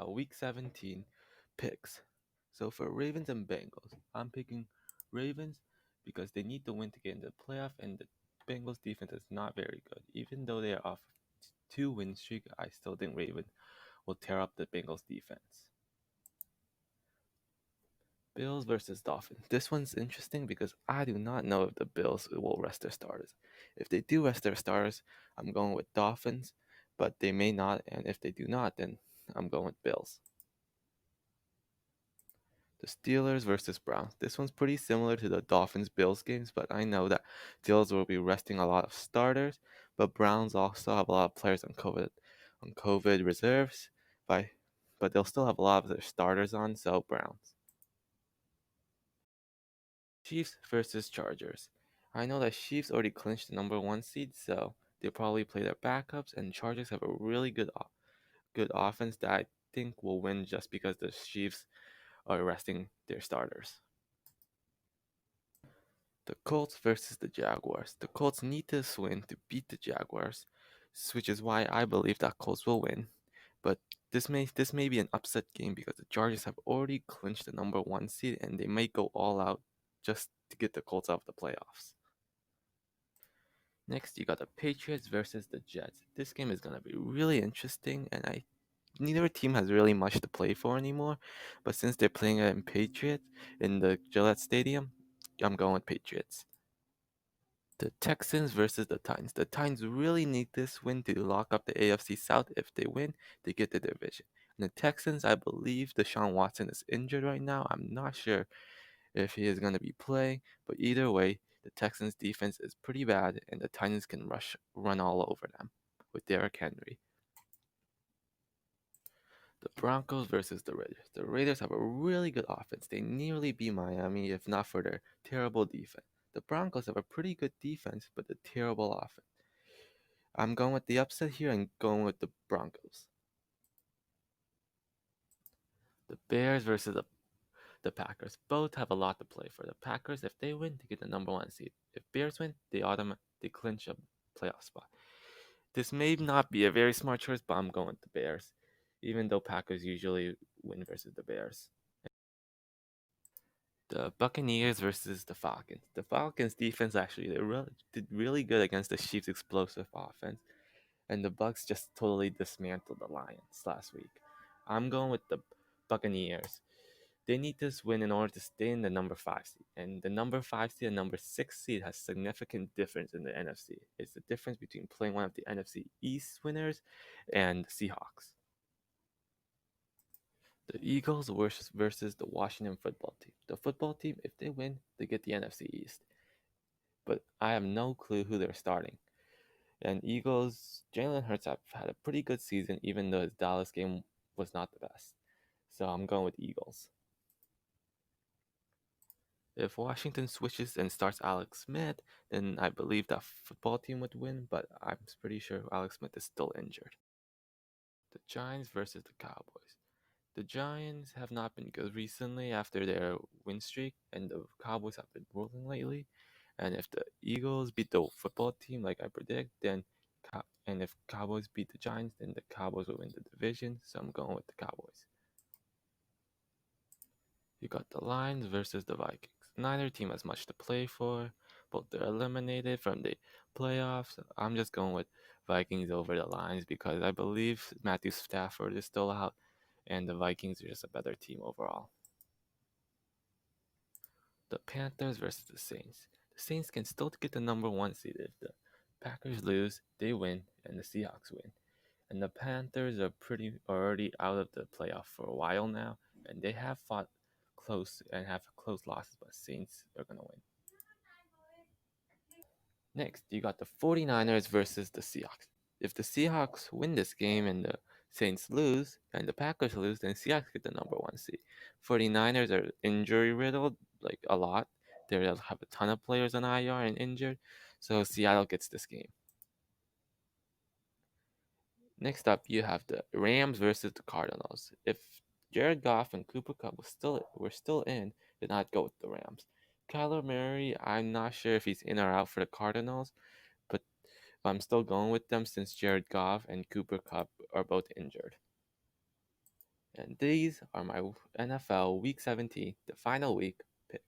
Week 17 picks. So for Ravens and Bengals, I'm picking Ravens because they need to win to get into the playoff, and the Bengals defense is not very good. Even though they are off 2 win streak, I still think Ravens will tear up the Bengals defense. Bills versus Dolphins. This one's interesting because I do not know if the Bills will rest their starters. If they do rest their starters, I'm going with Dolphins, but they may not, and if they do not, then I'm going with Bills. The Steelers versus Browns. This one's pretty similar to the Dolphins Bills games, but I know that Steelers will be resting a lot of starters, but Browns also have a lot of players on COVID reserves, by but they'll still have a lot of their starters on, so Browns. Chiefs versus Chargers. I know that Chiefs already clinched the number 1 seed, so they'll probably play their backups, and Chargers have a really good offense that I think will win just because the Chiefs are resting their starters. The Colts versus the Jaguars. The Colts need this win to beat the Jaguars, which is why I believe that Colts will win. But this may be an upset game because the Chargers have already clinched the number 1 seed and they may go all out just to get the Colts out of the playoffs. Next, you got the Patriots versus the Jets. This game is gonna be really interesting, and neither team has really much to play for anymore. But since they're playing it in Patriots in the Gillette Stadium, I'm going with Patriots. The Texans versus the Titans. The Titans really need this win to lock up the AFC South. If they win, they get the division. And the Texans, I believe Deshaun Watson is injured right now. I'm not sure if he is going to be playing, but either way, the Texans defense is pretty bad, and the Titans can run all over them with Derrick Henry. The Broncos versus the Raiders. The Raiders have a really good offense. They nearly beat Miami if not for their terrible defense. The Broncos have a pretty good defense, but a terrible offense. I'm going with the upset here and going with the Broncos. The Bears versus the Packers. Both have a lot to play for. The Packers, if they win, they get the number 1 seed. If Bears win, they clinch a playoff spot. This may not be a very smart choice, but I'm going with the Bears, even though Packers usually win versus the Bears. The Buccaneers versus the Falcons. The Falcons defense actually did really good against the Chiefs' explosive offense, and the Bucks just totally dismantled the Lions last week. I'm going with the Buccaneers. They need this win in order to stay in the number 5 seed, and the number 5 seed and number 6 seed has significant difference in the NFC. It's the difference between playing one of the NFC East winners and the Seahawks. The Eagles versus the Washington football team. The football team, if they win, they get the NFC East. But I have no clue who they're starting. And Eagles, Jalen Hurts have had a pretty good season, even though his Dallas game was not the best. So I'm going with Eagles. If Washington switches and starts Alex Smith, then I believe that football team would win, but I'm pretty sure Alex Smith is still injured. The Giants versus the Cowboys. The Giants have not been good recently after their win streak, and the Cowboys have been rolling lately. And if the Eagles beat the football team like I predict, and if Cowboys beat the Giants, then the Cowboys will win the division. So I'm going with the Cowboys. You got the Lions versus the Vikings. Neither team has much to play for. Both they're eliminated from the playoffs. I'm just going with Vikings over the Lions because I believe Matthew Stafford is still out, and the Vikings are just a better team overall. The Panthers versus the Saints. The Saints can still get the number 1 seed. If the Packers lose, they win, and the Seahawks win. And the Panthers are pretty already out of the playoff for a while now, and they have fought close and have close losses, but Saints are gonna win. Next, you got the 49ers versus the Seahawks. If the Seahawks win this game and the Saints lose and the Packers lose, then Seahawks get the number 1 seed. 49ers are injury riddled, like a lot. They have a ton of players on IR and injured, so Seattle gets this game. Next up, you have the Rams versus the Cardinals. If Jared Goff and Cooper Kupp were still in, then I'd go with the Rams. Kyler Murray, I'm not sure if he's in or out for the Cardinals, but I'm still going with them since Jared Goff and Cooper Kupp are both injured. And these are my NFL Week 17, the final week